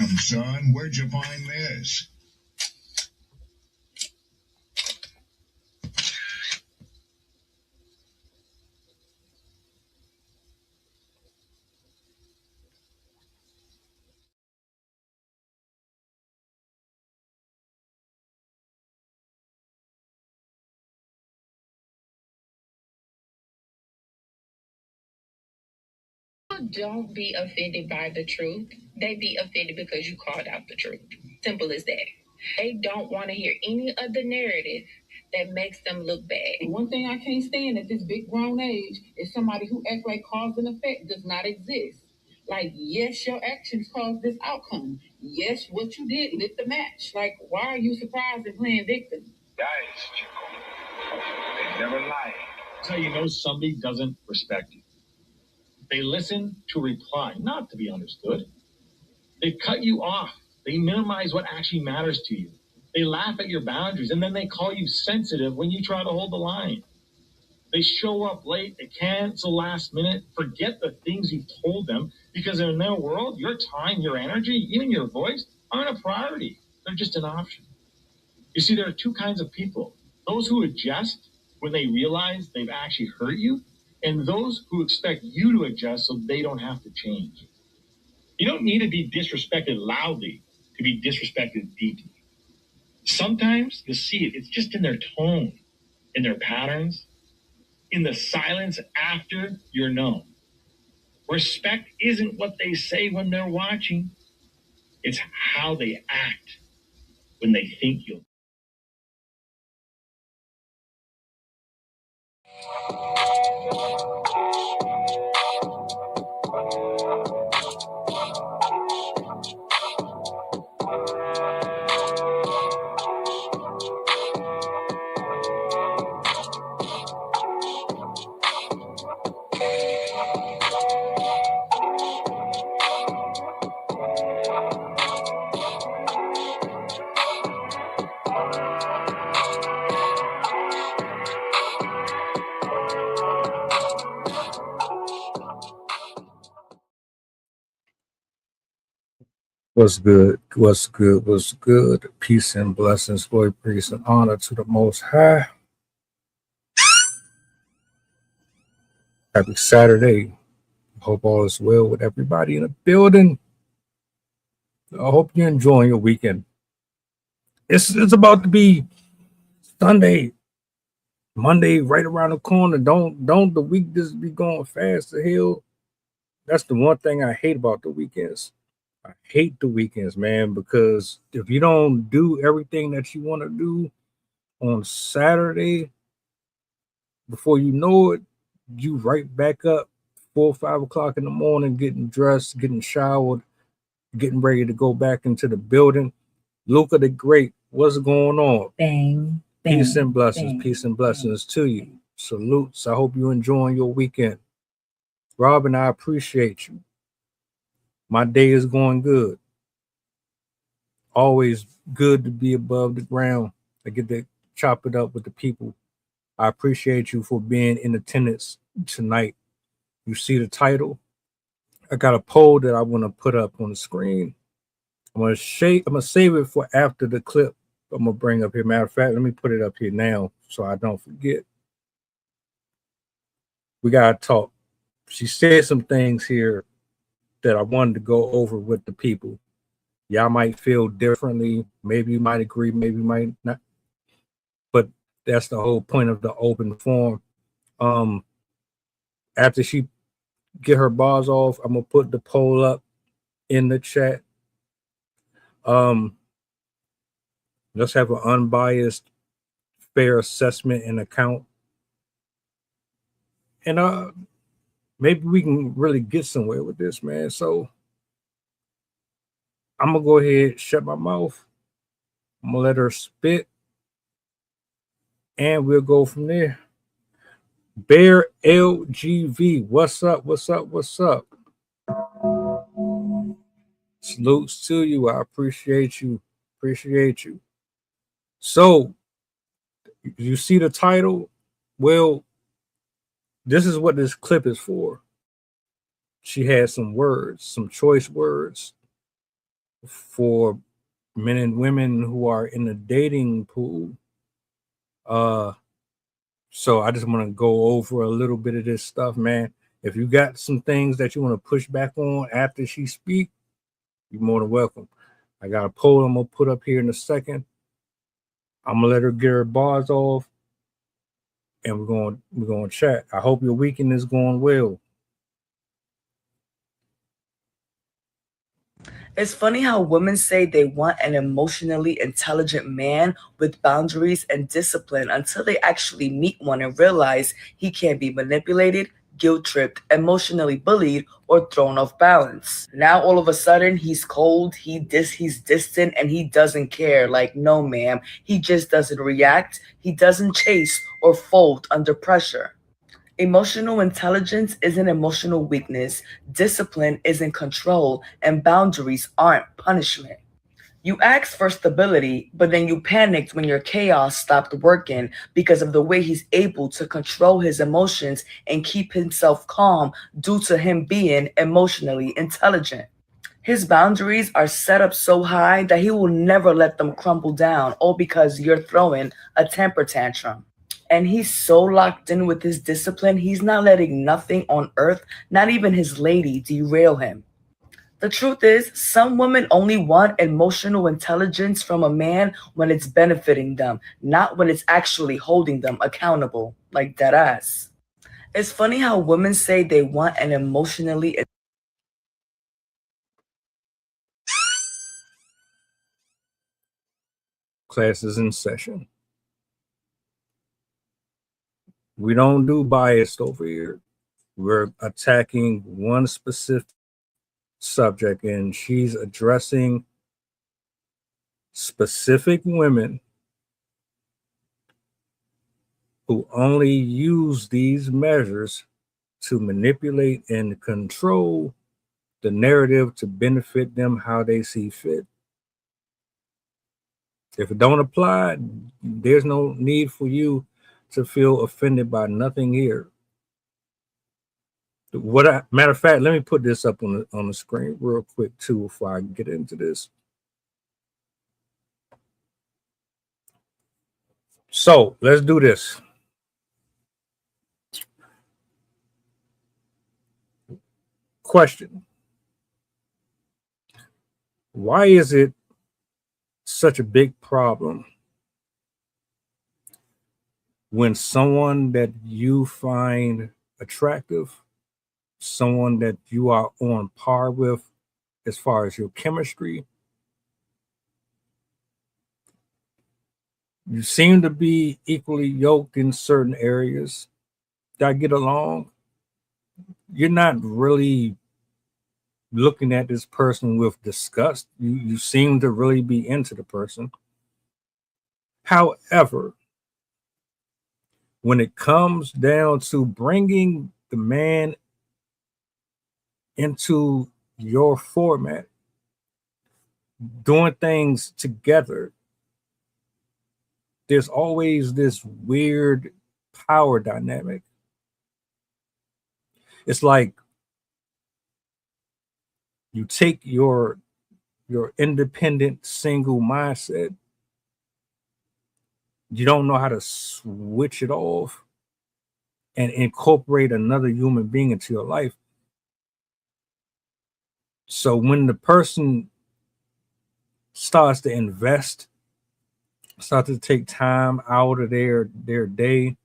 Son, where'd you find this? Don't be offended by the truth. They be offended because you called out the truth. Simple as that. They don't want to hear any other narrative that makes them look bad. One thing I can't stand at this big grown age is somebody who acts like cause and effect does not exist. Like, yes, your actions caused this outcome. Yes, what you did lit the match. Like, why are you surprised and playing victim? Guys, Chico. They never lie. That's how you know somebody doesn't respect you. They listen to reply, not to be understood. They cut you off. They minimize what actually matters to you. They laugh at your boundaries, and then they call you sensitive when you try to hold the line. They show up late. They cancel last minute. Forget the things you've told them, because in their world, your time, your energy, even your voice aren't a priority. They're just an option. You see, there are two kinds of people. Those who adjust when they realize they've actually hurt you, and those who expect you to adjust so they don't have to change. You don't need to be disrespected loudly to be disrespected deeply. Sometimes you'll see it. It's just in their tone, in their patterns, in the silence after you're known. Respect isn't what they say when they're watching. It's how they act when they think you'll. What's good? What's good? What's good? Peace and blessings, glory, praise, and honor to the Most High. Happy Saturday. Hope all is well with everybody in the building. I hope you're enjoying your weekend. It's about to be Sunday, Monday, right around the corner. Don't the week just be going fast to hell? That's the one thing I hate about the weekends. I hate the weekends, man, because if you don't do everything that you want to do on Saturday, before you know it, you right back up 4 or 5 o'clock in the morning, getting dressed, getting showered, getting ready to go back into the building. Luca the Great, what's going on? Bang, bang, peace and blessings, bang, peace and blessings bang, to you. Bang. Salutes. I hope you're enjoying your weekend. Robin, I appreciate you. My day is going good. Always good to be above the ground. I get to chop it up with the people. I appreciate you for being in attendance tonight. You see the title. I got a poll that I want to put up on the screen. I'm gonna save it for after the clip. I'm gonna bring up here. Matter of fact, let me put it up here now so I don't forget. We gotta talk. She said some things here that I wanted to go over with the people. Y'all might feel differently. Maybe you might agree, maybe you might not. But that's the whole point of the open forum. After she get her bars off, I'm gonna put the poll up in the chat. Let's have an unbiased, fair assessment and account. And maybe we can really get somewhere with this, man. So I'm gonna go ahead, shut my mouth. I'm gonna let her spit, and we'll go from there. Bear LGV, what's up? What's up? What's up? Salutes to you. I appreciate you. Appreciate you. So, you see the title? Well, this is what this clip is for. She had some words, some choice words. for men and women who are in the dating pool. So I just want to go over a little bit of this stuff, man. If you got some things that you want to push back on after she speak, you're more than welcome. I got a poll I'm gonna put up here in a second. I'm gonna let her get her bars off, and we're going to chat. I hope your weekend is going well. It's funny how women say they want an emotionally intelligent man with boundaries and discipline until they actually meet one and realize he can't be manipulated, guilt tripped, emotionally bullied, or thrown off balance. Now all of a sudden he's cold, he's distant, and he doesn't care. Like, no, ma'am, he just doesn't react, he doesn't chase or fold under pressure. Emotional intelligence isn't emotional weakness, discipline isn't control, and boundaries aren't punishment. You asked for stability, but then you panicked when your chaos stopped working because of the way he's able to control his emotions and keep himself calm due to him being emotionally intelligent. His boundaries are set up so high that he will never let them crumble down, all because you're throwing a temper tantrum. And he's so locked in with his discipline, he's not letting nothing on earth, not even his lady, derail him. The truth is, some women only want emotional intelligence from a man when it's benefiting them, not when it's actually holding them accountable, like that ass. It's funny how women say they want an emotionally. Classes in session. We don't do biased over here. We're attacking one specific subject, and she's addressing specific women who only use these measures to manipulate and control the narrative to benefit them how they see fit. If it don't apply, there's no need for you to feel offended by nothing here. Matter of fact, let me put this up on the screen real quick too before I get into this. So let's do this. Question: why is it such a big problem when someone that you find attractive, someone that you are on par with as far as your chemistry, you seem to be equally yoked in certain areas that get along, you're not really looking at this person with disgust. You seem to really be into the person. However, when it comes down to bringing the man into your format, doing things together, there's always this weird power dynamic. It's like you take your independent single mindset, you don't know how to switch it off and incorporate another human being into your life. So when the person starts to invest, start to take time out of their day,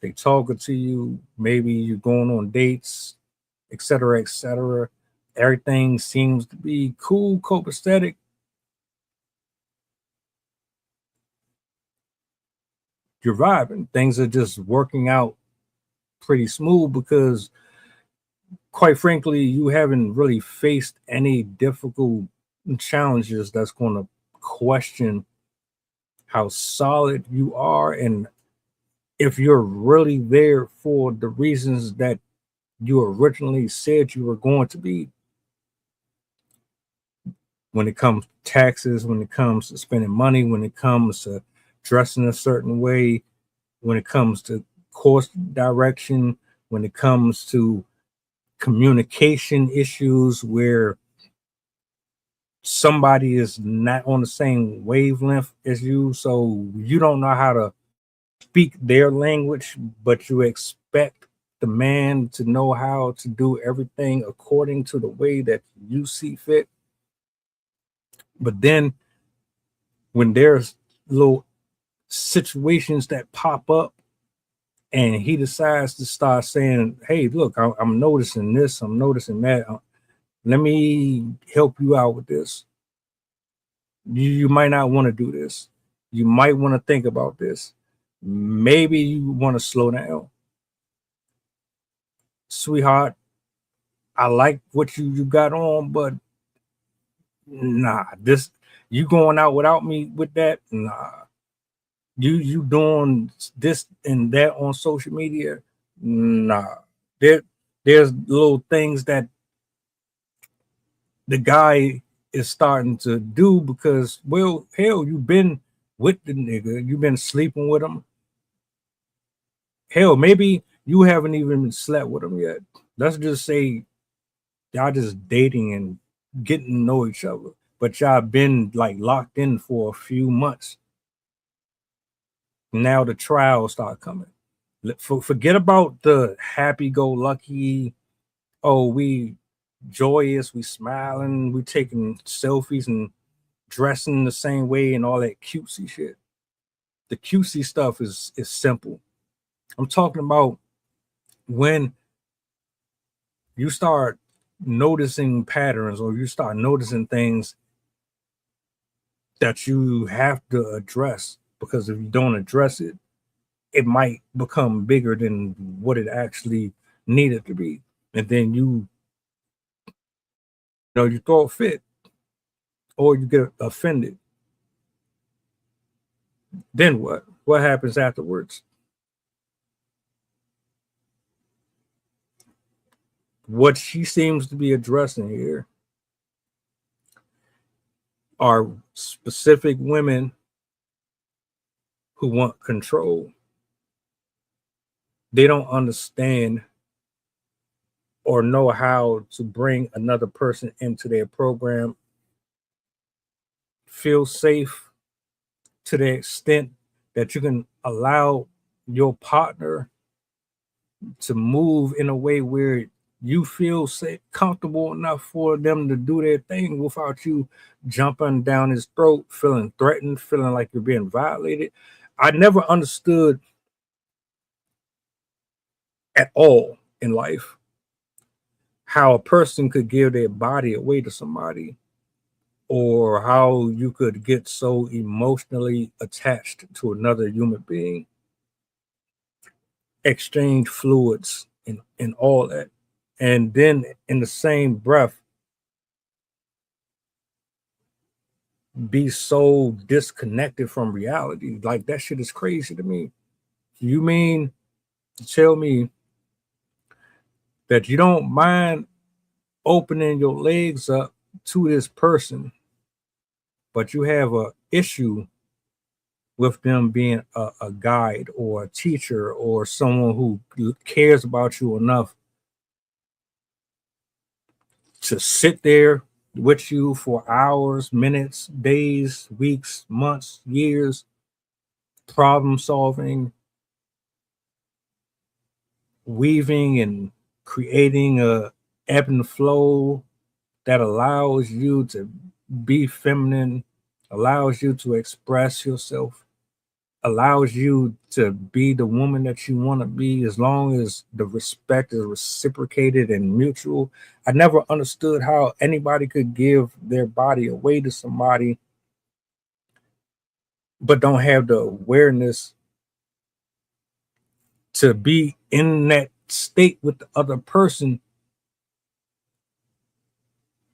they talking to you, maybe you're going on dates, etc., etc. Everything seems to be cool, copacetic. You're vibing. Things are just working out pretty smooth because, quite frankly, you haven't really faced any difficult challenges that's going to question how solid you are and if you're really there for the reasons that you originally said you were going to be. When it comes to taxes, when it comes to spending money, when it comes to dressing a certain way, when it comes to course direction, when it comes to communication issues where somebody is not on the same wavelength as you, so you don't know how to speak their language, but you expect the man to know how to do everything according to the way that you see fit. But then when there's little situations that pop up and he decides to start saying, hey, look, I'm noticing this, I'm noticing that, let me help you out with this. You might not want to do this. You might want to think about this. Maybe you want to slow down. Sweetheart, I like what you got on, but nah, this, you going out without me with that? Nah. You doing this and that on social media? Nah. There's little things that the guy is starting to do because, well, hell, you've been with the nigga, you've been sleeping with him. Hell, maybe you haven't even slept with him yet. Let's just say y'all just dating and getting to know each other, but y'all been like locked in for a few months. Now the trials start coming. Forget about the happy-go-lucky, oh, we joyous, we smiling, we taking selfies and dressing the same way and all that cutesy shit. The cutesy stuff is simple. I'm talking about when you start noticing patterns or you start noticing things that you have to address, because if you don't address it, it might become bigger than what it actually needed to be. And then you throw a fit or you get offended. Then what? What happens afterwards? What she seems to be addressing here are specific women who want control. They don't understand or know how to bring another person into their program, feel safe to the extent that you can allow your partner to move in a way where you feel safe, comfortable enough for them to do their thing without you jumping down his throat, feeling threatened, feeling like you're being violated. I never understood at all in life how a person could give their body away to somebody, or how you could get so emotionally attached to another human being, exchange fluids and all that, and then in the same breath be so disconnected from reality. Like, that shit is crazy to me. You mean to tell me that you don't mind opening your legs up to this person, but you have a issue with them being a guide or a teacher or someone who cares about you enough to sit there with you for hours, minutes, days, weeks, months, years, problem solving, weaving and creating a ebb and flow that allows you to be feminine, allows you to express yourself, allows you to be the woman that you want to be, as long as the respect is reciprocated and mutual. I never understood how anybody could give their body away to somebody but don't have the awareness to be in that state with the other person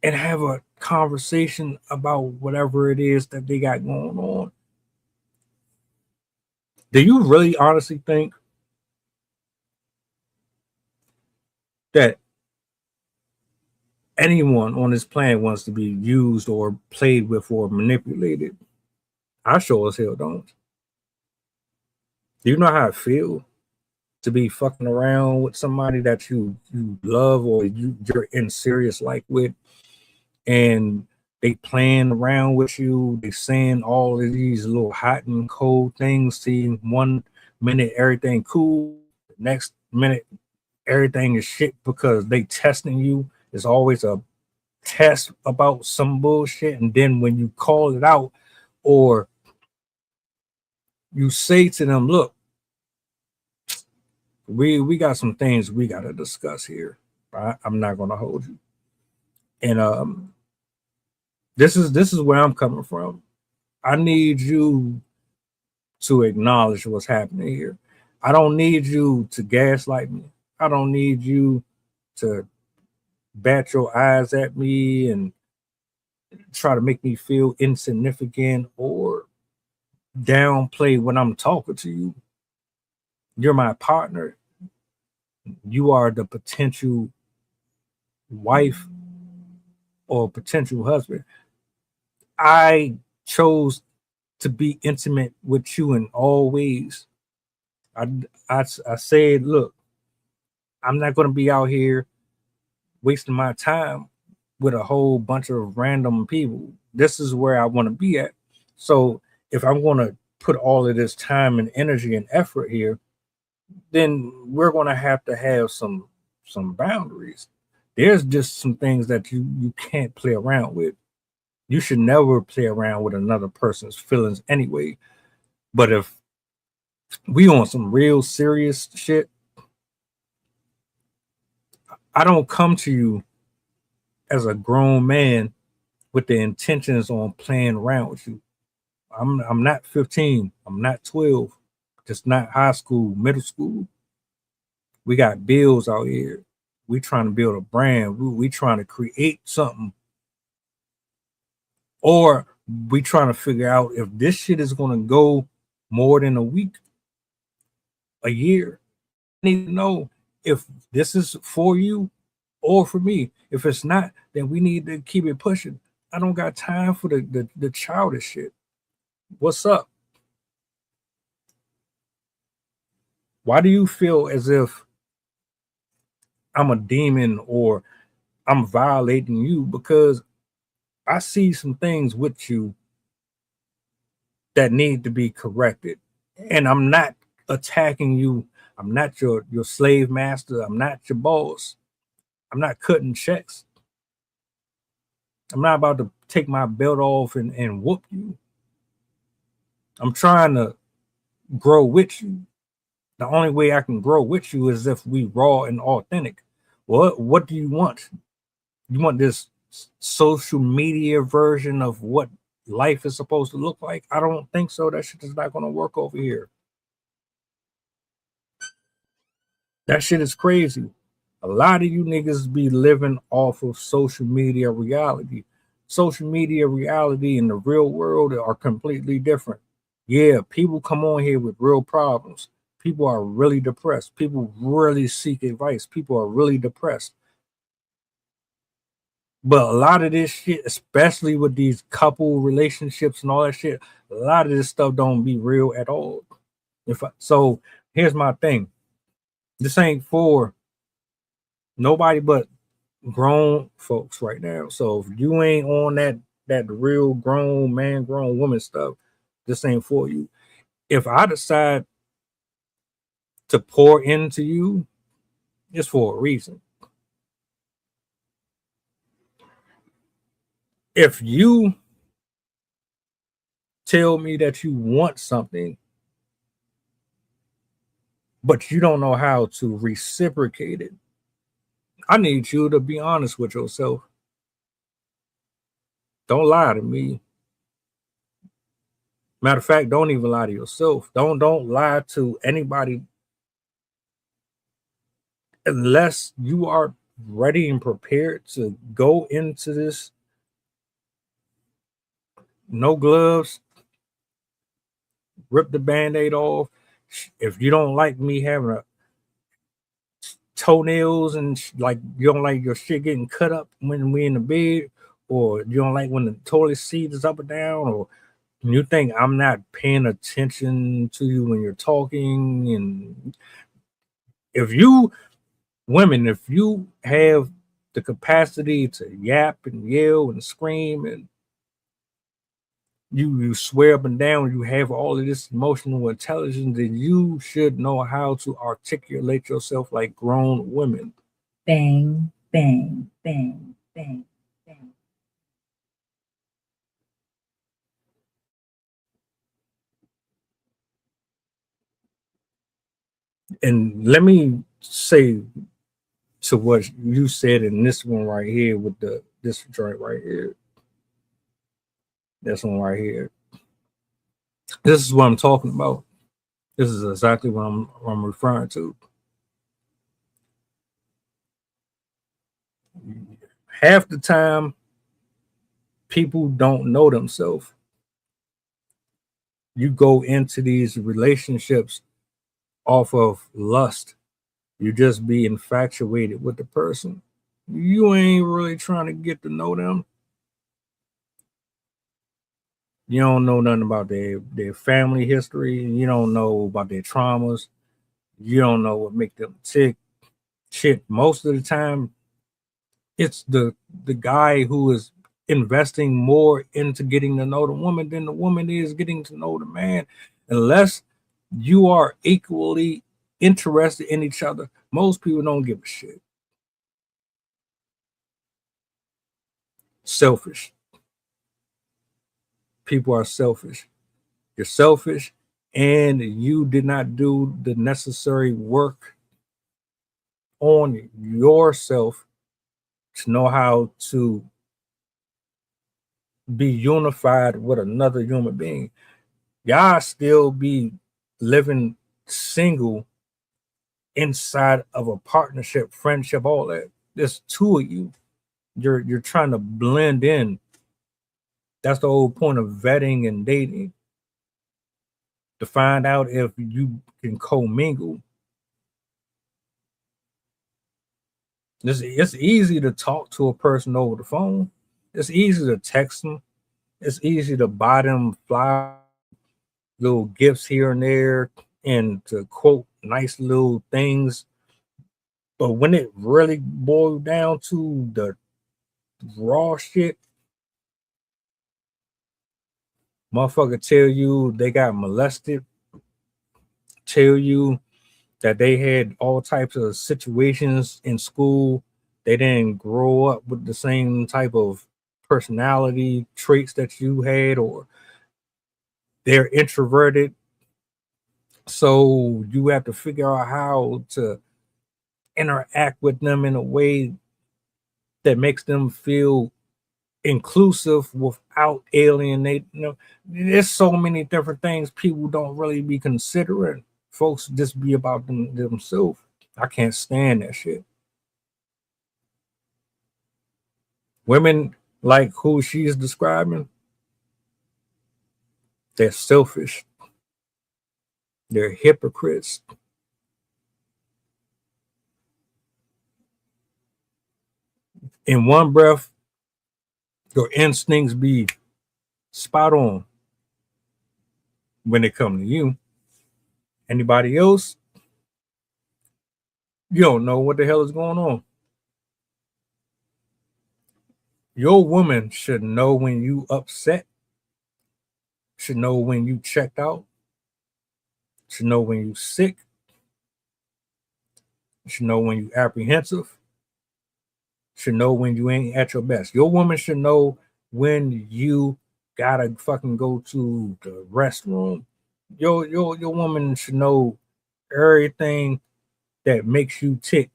and have a conversation about whatever it is that they got going on. Do you really honestly think that anyone on this planet wants to be used or played with or manipulated? I sure as hell don't. Do you know how it feels to be fucking around with somebody that you love or you're in serious like with, and They playing around with you. They saying all of these little hot and cold things to you. 1 minute everything cool, next minute everything is shit because they testing you. It's always a test about some bullshit, and then when you call it out or you say to them, "Look, we got some things we got to discuss here. I'm not going to hold you." And this is where I'm coming from. I need you to acknowledge what's happening here. I don't need you to gaslight me. I don't need you to bat your eyes at me and try to make me feel insignificant or downplay when I'm talking to you. You're my partner. You are the potential wife or potential husband. I chose to be intimate with you in all ways. I said, look, I'm not going to be out here wasting my time with a whole bunch of random people. This is where I want to be at. So if I'm going to put all of this time and energy and effort here, then we're going to have some boundaries. There's just some things that you can't play around with. You should never play around with another person's feelings anyway. But if we on some real serious shit, I don't come to you as a grown man with the intentions on playing around with you. I'm not 15. I'm not 12. Just not high school, middle school. We got bills out here. We trying to build a brand. We trying to create something. Or we trying to figure out if this shit is going to go more than a week, a year. I need to know if this is for you or for me. If it's not, then we need to keep it pushing. I don't got time for the childish shit. What's up? Why do you feel as if I'm a demon or I'm violating you? Because I see some things with you that need to be corrected. And I'm not attacking you. I'm not your slave master. I'm not your boss. I'm not cutting checks. I'm not about to take my belt off and whoop you. I'm trying to grow with you. The only way I can grow with you is if we raw and authentic. What do you want? You want this social media version of what life is supposed to look like? I don't think so. That shit is not going to work over here. That shit is crazy. A lot of you niggas be living off of social media reality. Social media reality and the real world are completely different. Yeah, people come on here with real problems. People are really depressed. People really seek advice. People are really depressed. But a lot of this shit, especially with these couple relationships and all that shit, a lot of this stuff don't be real at all. So here's my thing. This ain't for nobody but grown folks right now. So if you ain't on that real grown man, grown woman stuff, this ain't for you. If I decide to pour into you, it's for a reason. If you tell me that you want something, but you don't know how to reciprocate it, I need you to be honest with yourself. Don't lie to me. Matter of fact, don't even lie to yourself. Don't lie to anybody unless you are ready and prepared to go into this. No gloves, rip the band-aid off. If you don't like me having a toenails and like you don't like your shit getting cut up when we in the bed, or you don't like when the toilet seat is up or down, or you think I'm not paying attention to you when you're talking. And if you women, if you have the capacity to yap and yell and scream, and you swear up and down you have all of this emotional intelligence, then you should know how to articulate yourself like grown women. Bang, bang, bang, bang, bang. And let me say to what you said in this one right here with this joint right here. This one right here. This is what I'm talking about. This is exactly what I'm referring to. Half the time, people don't know themselves. You go into these relationships off of lust. You just be infatuated with the person. You ain't really trying to get to know them. You don't know nothing about their family history. You don't know about their traumas. You don't know what make them tick. Shit, most of the time, it's the guy who is investing more into getting to know the woman than the woman is getting to know the man. Unless you are equally interested in each other, most people don't give a shit. Selfish. People are selfish. You're selfish, and you did not do the necessary work on yourself to know how to be unified with another human being. Y'all still be living single inside of a partnership, friendship, all that. There's two of you. You're trying to blend in. That's the whole point of vetting and dating. To find out if you can commingle. It's easy to talk to a person over the phone. It's easy to text them. It's easy to buy them flowers, little gifts here and there, and to quote nice little things. But when it really boils down to the raw shit, motherfucker tell you they got molested, tell you that they had all types of situations in school. They didn't grow up with the same type of personality traits that you had, or they're introverted. So you have to figure out how to interact with them in a way that makes them feel inclusive without alienating them. There's so many different things people don't really be considering. Folks just be about themselves. I can't stand that shit. Women like who she's describing, they're selfish. They're hypocrites. In one breath, your instincts be spot on when they come to you. Anybody else, you don't know what the hell is going on. Your woman should know when you upset, should know when you checked out, should know when you sick, should know when you apprehensive, should know when you ain't at your best. Your woman should know when you gotta fucking go to the restroom. Your woman should know everything that makes you tick.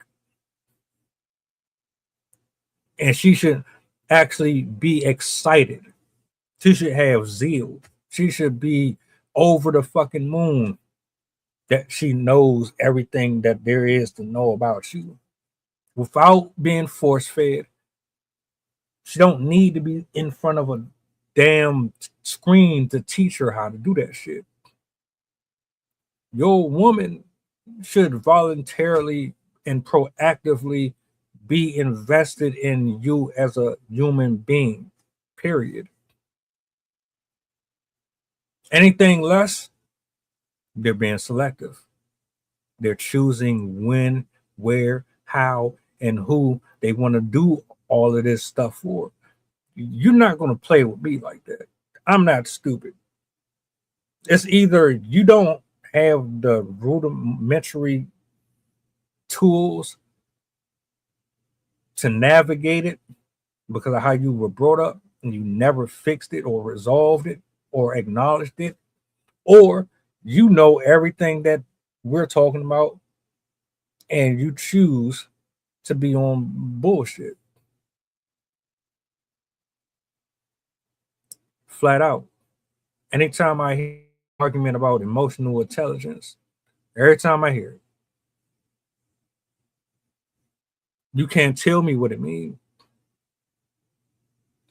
And she should actually be excited. She should have zeal. She should be over the fucking moon that she knows everything that there is to know about you without being force fed. She don't need to be in front of a damn screen to teach her how to do that shit. Your woman should voluntarily and proactively be invested in you as a human being. Period. Anything less, they're being selective. They're choosing when, where, how, and who they want to do all of this stuff for. You're not going to play with me like that. I'm not stupid. It's either you don't have the rudimentary tools to navigate it because of how you were brought up and you never fixed it or resolved it or acknowledged it, or you know everything that we're talking about and you choose to be on bullshit. Flat out. Anytime I hear an argument about emotional intelligence, every time I hear it, you can't tell me what it means.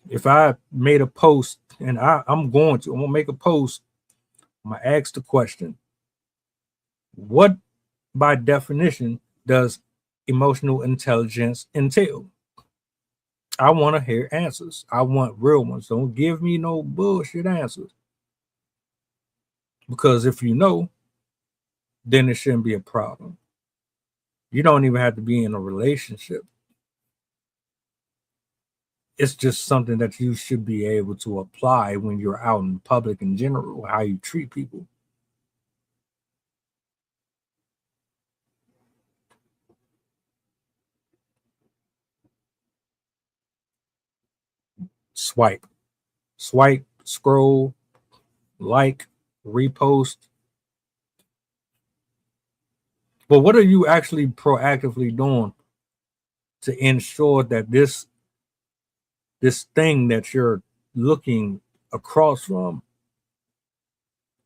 If I made a post, and I'm going to make a post, I'm gonna ask the question: what, by definition, does emotional intelligence entail? I want to hear answers. I want real ones. Don't give me no bullshit answers. Because if you know, then it shouldn't be a problem. You don't even have to be in a relationship. It's just something that you should be able to apply when you're out in public in general, how you treat people. Swipe, swipe, scroll, like, repost. But what are you actually proactively doing to ensure that this thing that you're looking across from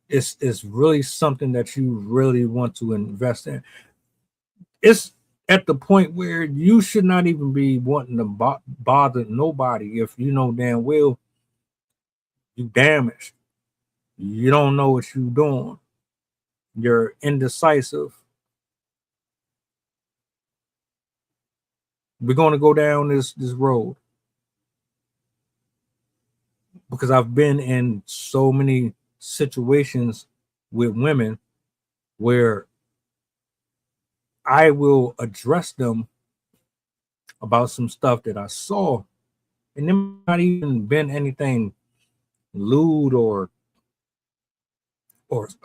is really something that you really want to invest in? It's at the point where you should not even be wanting to bother nobody if you know damn well you damaged. You don't know what you're doing. You're indecisive. We're going to go down this road because I've been in so many situations with women where I will address them about some stuff that I saw, and there might not even been anything lewd or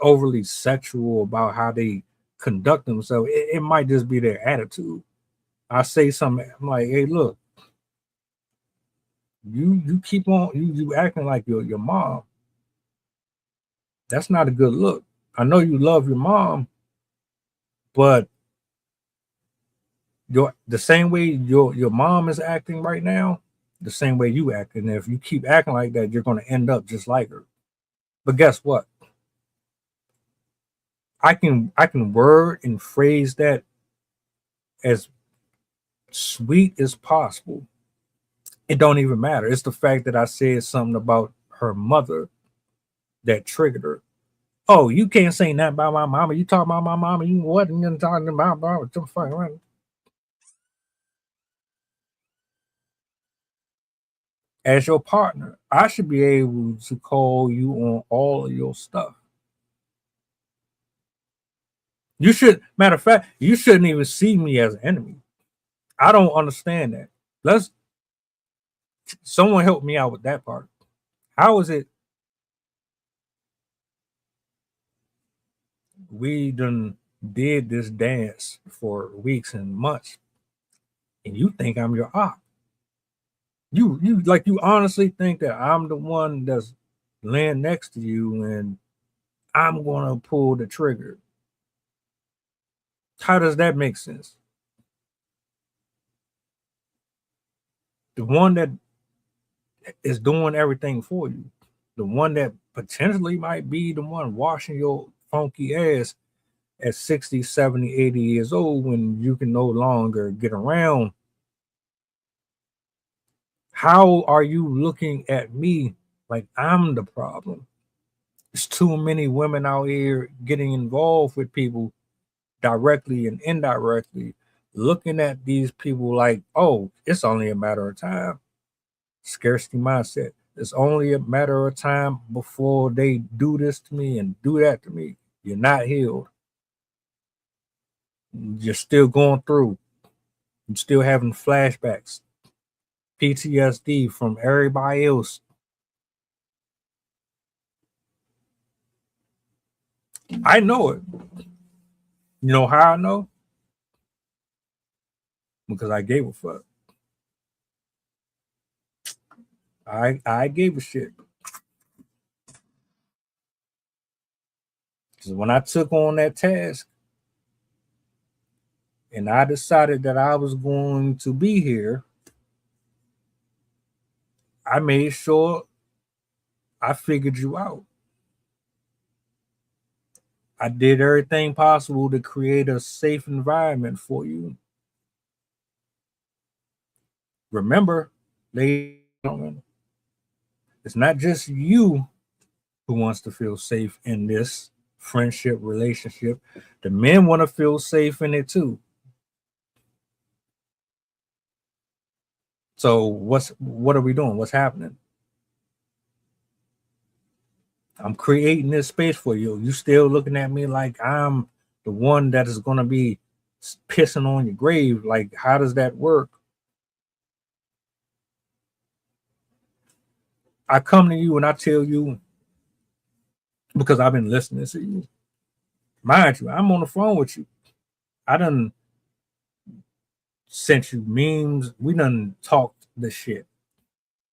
overly sexual about how they conduct themselves. It might just be their attitude. I say something, I'm like, hey, look, you keep on you acting like your mom. That's not a good look. I know you love your mom, but the same way your mom is acting right now, the same way you act. And if you keep acting like that, you're gonna end up just like her. But guess what? I can word and phrase that as sweet as possible. It don't even matter. It's the fact that I said something about her mother that triggered her. Oh, you can't say nothing about my mama. You talk about my mama. You wasn't even talking about mama. As your partner, I should be able to call you on all of your stuff. You should, matter of fact, you shouldn't even see me as an enemy. I don't understand that. Let's someone help me out with that part. How is it we done did this dance for weeks and months, and you think I'm your op? You honestly think that I'm the one that's laying next to you and I'm gonna pull the trigger? How does that make sense? The one that is doing everything for you, the one that potentially might be the one washing your funky ass at 60, 70, 80 years old when you can no longer get around. How are you looking at me like I'm the problem? There's too many women out here getting involved with people directly and indirectly, looking at these people like, oh, it's only a matter of time. Scarcity mindset. It's only a matter of time before they do this to me and do that to me. You're not healed. You're still going through. I'm still having flashbacks, PTSD from everybody else. I know it. You know how I know? Because I gave a fuck. I gave a shit. Because when I took on that task and I decided that I was going to be here, I made sure I figured you out. I did everything possible to create a safe environment for you. Remember, ladies and gentlemen, it's not just you who wants to feel safe in this friendship relationship. The men want to feel safe in it too. So what are we doing? What's happening? I'm creating this space for you. You still looking at me like I'm the one that is going to be pissing on your grave. Like, how does that work? I come to you and I tell you because I've been listening to you. Mind you, I'm on the phone with you. I done sent you memes. We done talked the shit.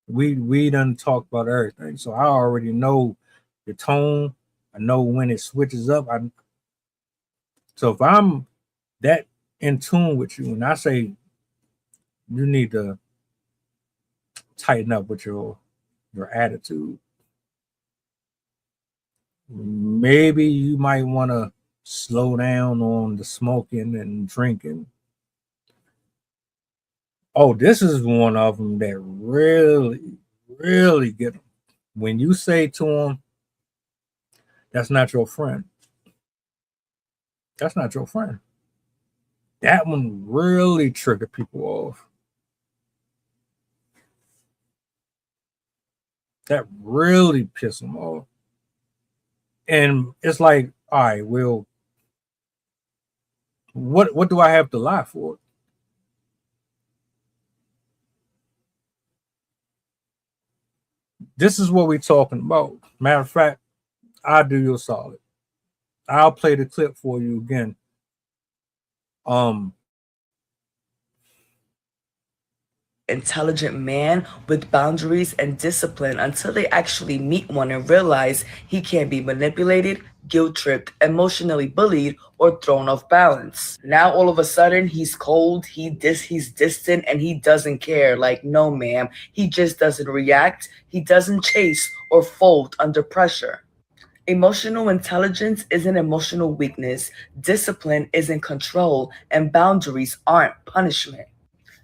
We done talked about everything. So I already know the tone. I know when it switches up. So if I'm that in tune with you and I say you need to tighten up with your attitude, maybe you might want to slow down on the smoking and drinking. Oh, this is one of them that really get them. When you say to them, that's not your friend. That's not your friend. That one really triggered people off. That really pissed them off. And it's like, all right, well, what do I have to lie for? This is what we're talking about. Matter of fact, I'll do you a solid. I'll play the clip for you again. Um, Intelligent man with boundaries and discipline until they actually meet one and realize he can't be manipulated, guilt tripped, emotionally bullied, or thrown off balance. Now all of a sudden he's cold, he's distant, and he doesn't care. Like, no, ma'am, he just doesn't react, he doesn't chase or fold under pressure. Emotional intelligence isn't emotional weakness, discipline isn't control, and boundaries aren't punishment.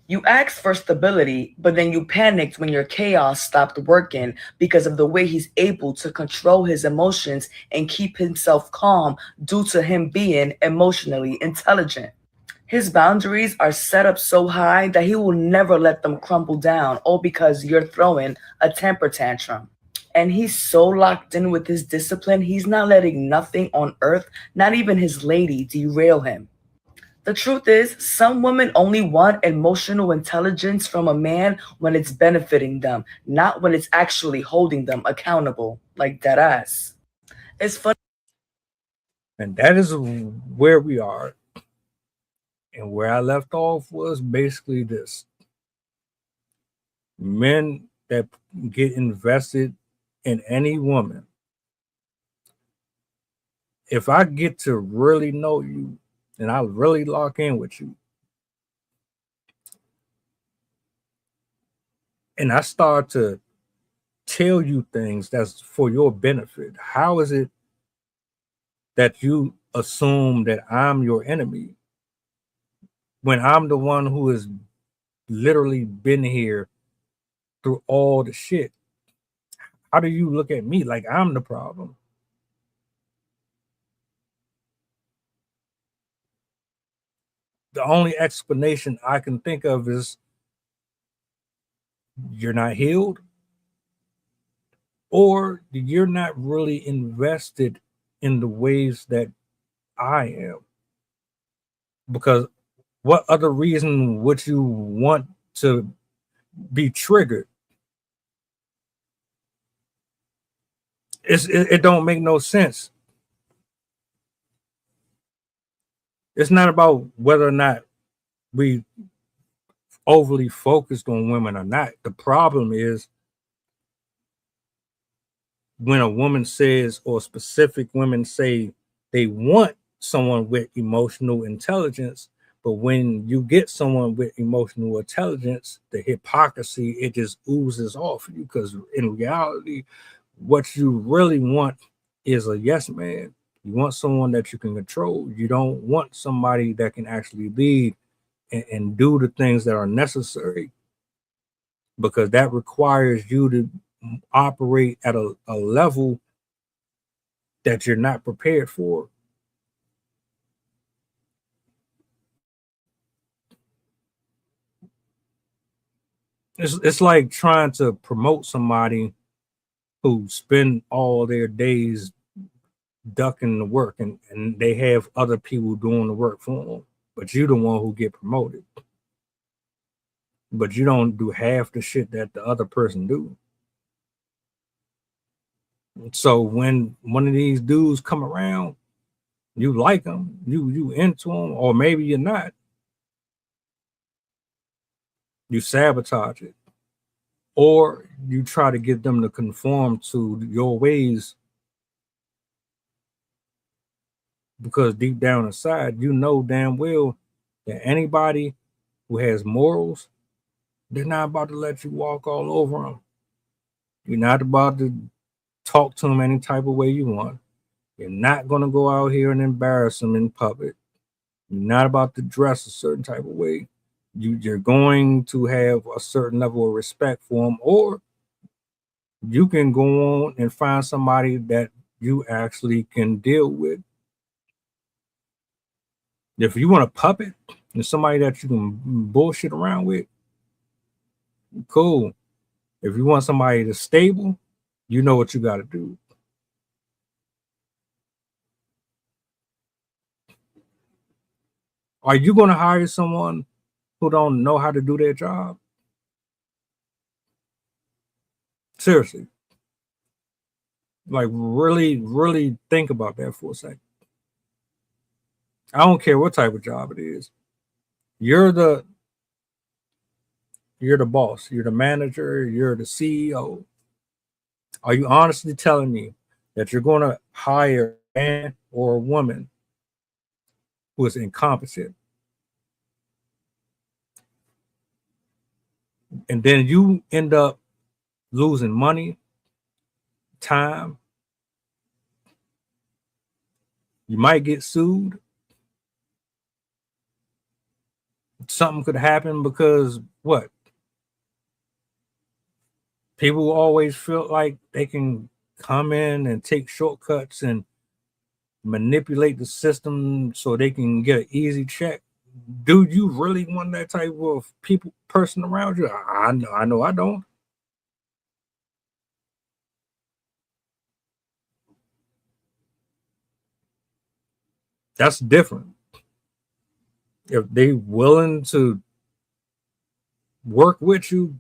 You asked for stability, but then you panicked when your chaos stopped working because of the way he's able to control his emotions and keep himself calm due to him being emotionally intelligent. His boundaries are set up so high that he will never let them crumble down, all because you're throwing a temper tantrum. And he's so locked in with his discipline, he's not letting nothing on earth, not even his lady, derail him. The truth is, some women only want emotional intelligence from a man when it's benefiting them, not when it's actually holding them accountable, like that ass. It's funny. and that is where we are. And where I left off was basically this: men that get invested in any woman, if I get to really know you and I really lock in with you, and I start to tell you things that's for your benefit, how is it that you assume that I'm your enemy when I'm the one who has literally been here through all the shit? How do you look at me like I'm the problem? The only explanation I can think of is you're not healed or you're not really invested in the ways that I am. Because What other reason would you want to be triggered? It don't make no sense. It's not about whether or not we overly focused on women or not. The problem is when a woman says, or specific women say, they want someone with emotional intelligence, but when you get someone with emotional intelligence, the hypocrisy, it just oozes off you, because in reality, what you really want is a yes man. You want someone that you can control. You don't want somebody that can actually lead and do the things that are necessary, because that requires you to operate at a level that you're not prepared for. It's like trying to promote somebody who spend all their days ducking the work, and they have other people doing the work for them, but you the one who get promoted, but you don't do half the shit that the other person do. So when one of these dudes come around, you like them, you into them, or maybe you're not. You sabotage it, or you try to get them to conform to your ways, because deep down inside, you know damn well that anybody who has morals, they're not about to let you walk all over them. You're not about to talk to them any type of way you want. You're not going to go out here and embarrass them in public. You're not about to dress a certain type of way. You're going to have a certain level of respect for them, or you can go on and find somebody that you actually can deal with. If you want a puppet and somebody that you can bullshit around with, cool. If you want somebody that's stable, you know what you got to do. Are you going to hire someone who don't know how to do their job? Seriously, like really, really think about that for a second. I don't care what type of job it is. You're the you're the boss. You're the manager. You're the CEO. Are you honestly telling me that you're going to hire a man or a woman who is incompetent, and then you end up losing money, time? You might get sued. Something could happen because what? People always feel like they can come in and take shortcuts and manipulate the system so they can get an easy check. Do you really want that type of person around you? I know I don't. That's different. If they willing to work with you,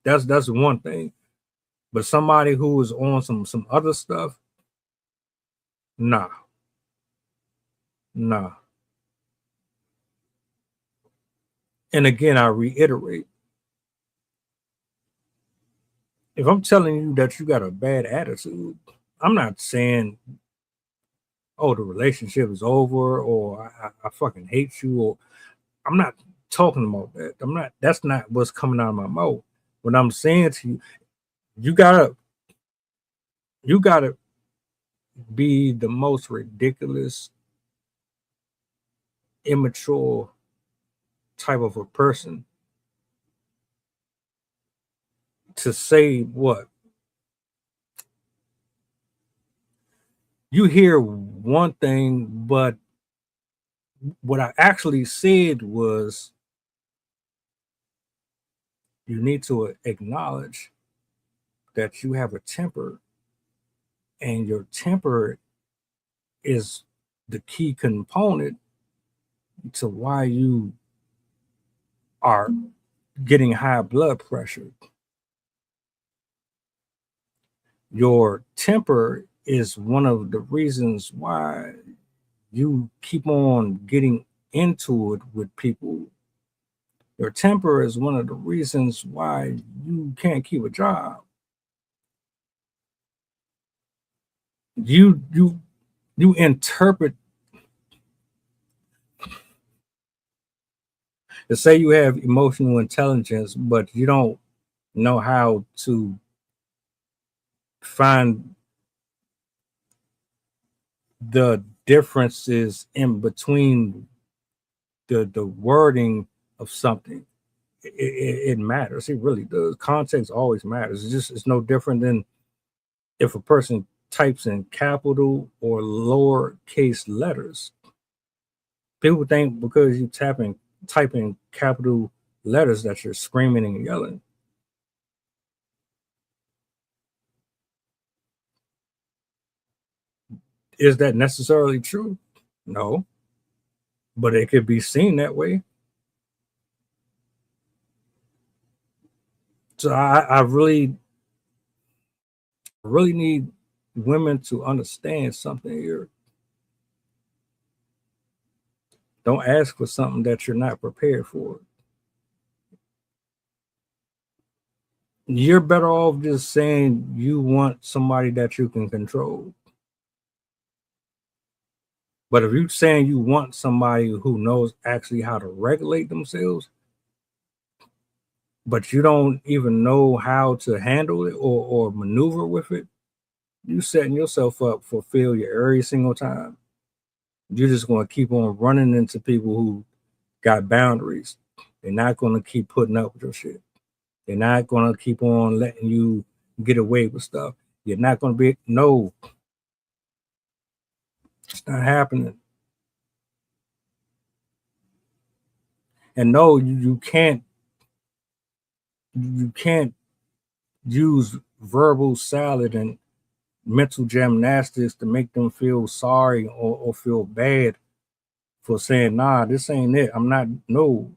that's one thing. But somebody who is on some other stuff, nah, nah. And again, I reiterate, if I'm telling you that you got a bad attitude, I'm not saying, oh, the relationship is over, or I fucking hate you, or I'm not talking about that. I'm not. That's not what's coming out of my mouth. What I'm saying to you, you gotta you gotta be the most ridiculous, immature type of a person to say what you hear one thing, but what I actually said was you need to acknowledge that you have a temper, and your temper is the key component to why you are getting high blood pressure. Your temper is one of the reasons why you keep on getting into it with people. Your temper is one of the reasons why you can't keep a job. You interpret to say you have emotional intelligence, but you don't know how to find the differences in between the wording of something. It matters. It really does. Context always matters. It's no different than if a person types in capital or lowercase letters. People think because you typing capital letters that you're screaming and yelling. Is that necessarily true? No, but it could be seen that way. So I really need women to understand something here. Don't ask for something that you're not prepared for. You're better off just saying you want somebody that you can control. But if you're saying you want somebody who knows actually how to regulate themselves, but you don't even know how to handle it or maneuver with it, you setting yourself up for failure every single time. You're just going to keep on running into people who got boundaries. They're not going to keep putting up with your shit. They're not going to keep on letting you get away with stuff. You're not going to be, no, it's not happening. And no, you can't use verbal salad and mental gymnastics to make them feel sorry or feel bad for saying, nah, this ain't it. I'm not, no,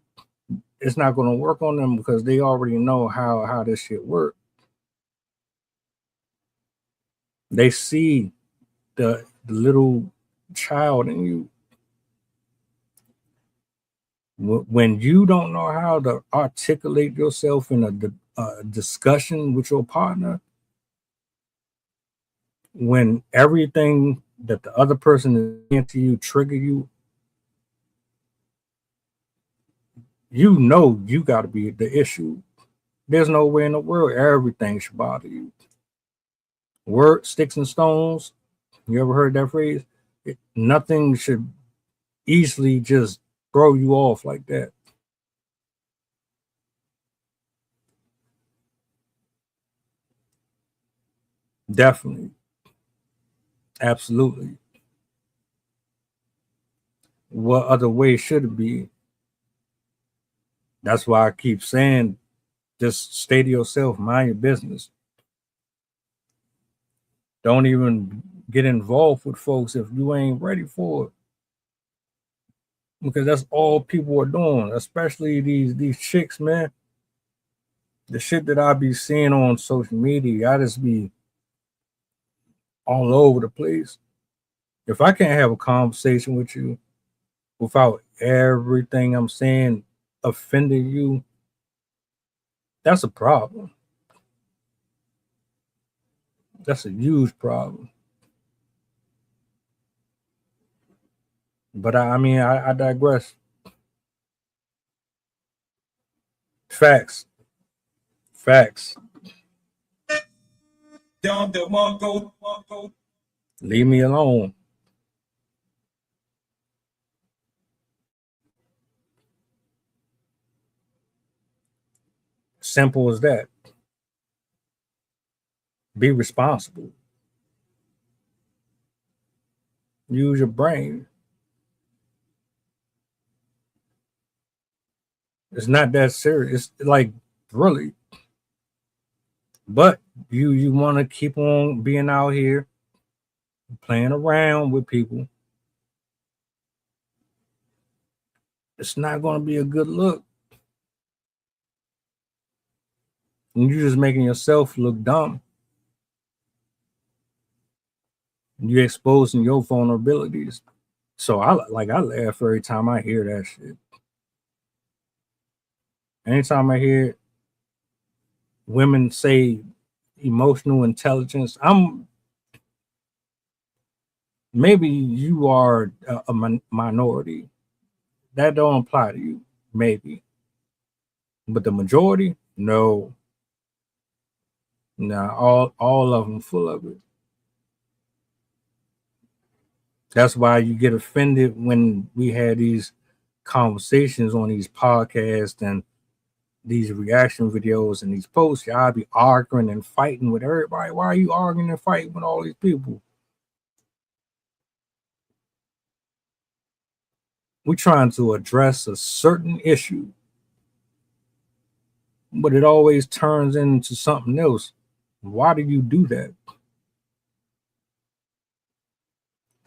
it's not going to work on them because they already know how this shit works. They see the little child in you. When you don't know how to articulate yourself in a discussion with your partner, when everything that the other person is saying to you trigger you, you know you got to be the issue. There's no way in the world everything should bother you. Word, sticks and stones. You ever heard that phrase? Nothing should easily just throw you off like that. Definitely. Absolutely. What other way should it be? That's why I keep saying just stay to yourself, mind your business. Don't even get involved with folks if you ain't ready for it. Because that's all people are doing, especially these chicks, man. The shit that I be seeing on social media, I just be all over the place. If I can't have a conversation with you without everything I'm saying offending you, that's a problem. That's a huge problem. But I mean, I digress. Facts. Facts. Leave me alone. Simple as that. Be responsible. Use your brain. It's not that serious. It's like really. But you want to keep on being out here playing around with people. It's not going to be a good look. And you're just making yourself look dumb. You're exposing your vulnerabilities. So I laugh every time I hear that shit. Anytime I hear women say emotional intelligence, maybe you are a minority. That don't apply to you, maybe. But the majority, no. Nah, all of them full of it. That's why you get offended when we had these conversations on these podcasts and these reaction videos and these posts. Y'all be arguing and fighting with everybody. Why are you arguing and fighting with all these people? We're trying to address a certain issue, but it always turns into something else. Why do you do that?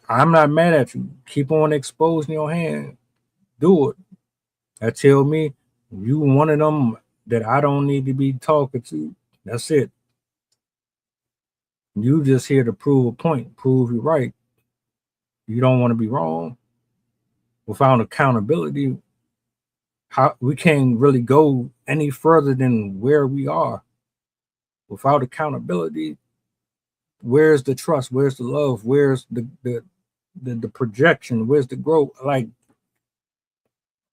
I'm not mad at you. Keep on exposing your hand. Do it. That tell me you one of them that I don't need to be talking to. That's it. You just here to prove a point, prove you're right. You don't want to be wrong. Without accountability, how we can't really go any further than where we are. Without accountability, where's the trust? Where's the love? Where's the projection? Where's the growth? Like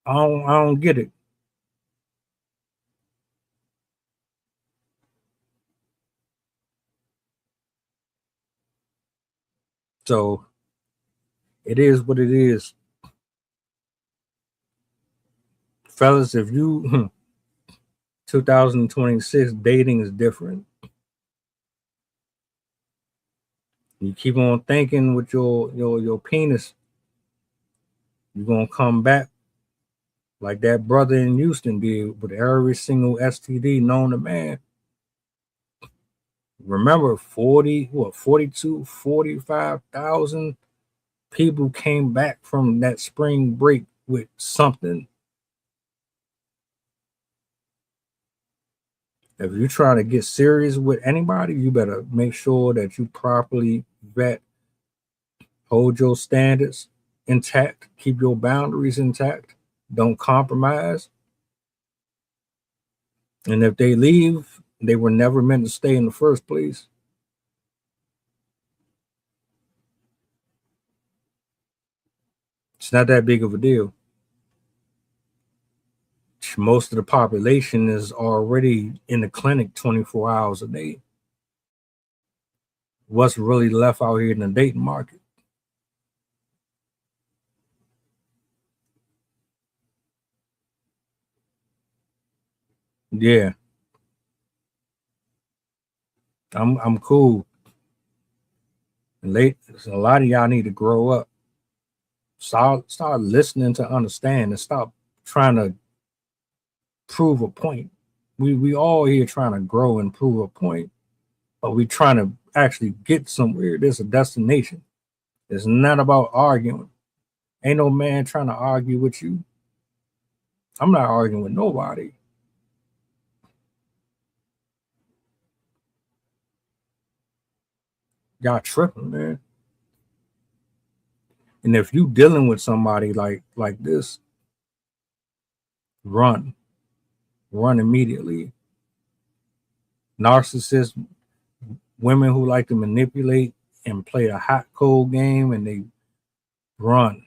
I don't get it. So it is what it is. Fellas, if you 2026 dating is different. You keep on thinking with your penis, you're gonna come back like that brother in Houston did with every single STD known to man. Remember 45,000 people came back from that spring break with something. If you're trying to get serious with anybody, you better make sure that you properly vet, hold your standards intact, keep your boundaries intact, don't compromise. And if they leave, they were never meant to stay in the first place. It's not that big of a deal. Most of the population is already in the clinic 24 hours a day. What's really left out here in the dating market? Yeah, I'm cool. Late, a lot of y'all need to grow up. Start listening to understand and stop trying to prove a point. We all here trying to grow and prove a point, but we trying to actually get somewhere. There's a destination. It's not about arguing. Ain't no man trying to argue with you. I'm not arguing with nobody. Y'all tripping, man. And if you dealing with somebody like this, run. Run immediately. Narcissists, women who like to manipulate and play a hot cold game, and they run.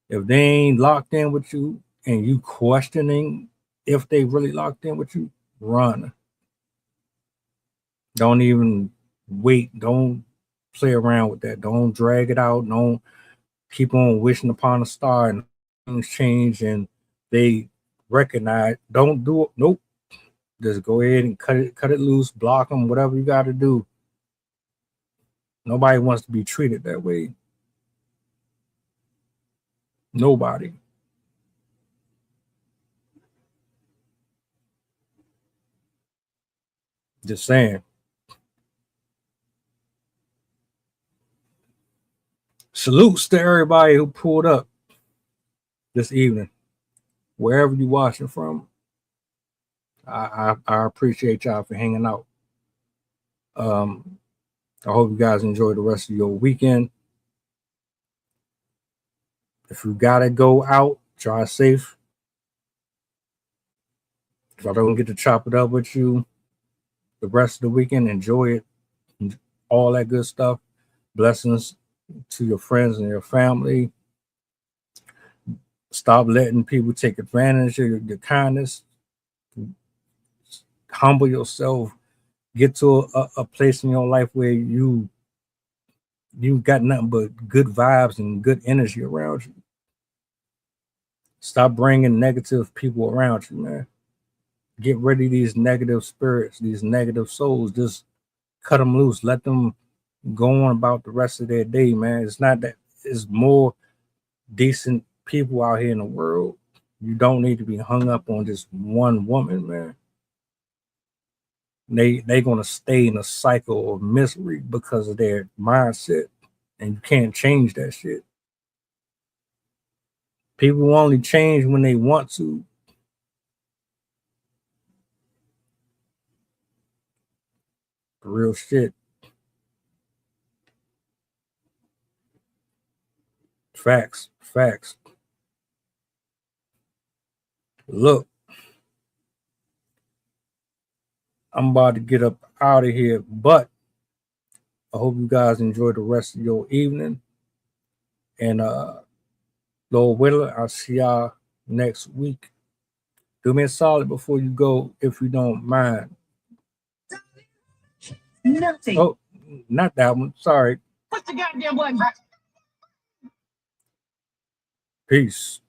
If they ain't locked in with you and you questioning if they really locked in with you, run. Don't even wait. Don't play around with that. Don't drag it out. Don't keep on wishing upon a star and things change and they recognize. Don't do it. Nope. Just go ahead and cut it loose, block them, whatever you got to do. Nobody wants to be treated that way. Nobody. Just saying. Salutes to everybody who pulled up this evening, wherever you're watching from. I appreciate y'all for hanging out. I hope you guys enjoy the rest of your weekend. If you gotta go out, drive safe. If I don't get to chop it up with you the rest of the weekend, enjoy it. All that good stuff. Blessings to your friends and your family. Stop letting people take advantage of your kindness. Humble yourself. Get to a place in your life where you got nothing but good vibes and good energy around you. Stop bringing negative people around you, man. Get rid of these negative spirits, these negative souls. Just cut them loose. Let them go on about the rest of their day, man. It's not that it's more decent people out here in the world. You don't need to be hung up on just one woman, man. They gonna stay in a cycle of misery because of their mindset, and you can't change that shit. People only change when they want to. Real shit. Facts. Look, I'm about to get up out of here, but I hope you guys enjoy the rest of your evening. And Lord willing, I'll see y'all next week. Do me a solid before you go, if you don't mind. Nothing. Oh, not that one. Sorry. Push the goddamn button. Peace.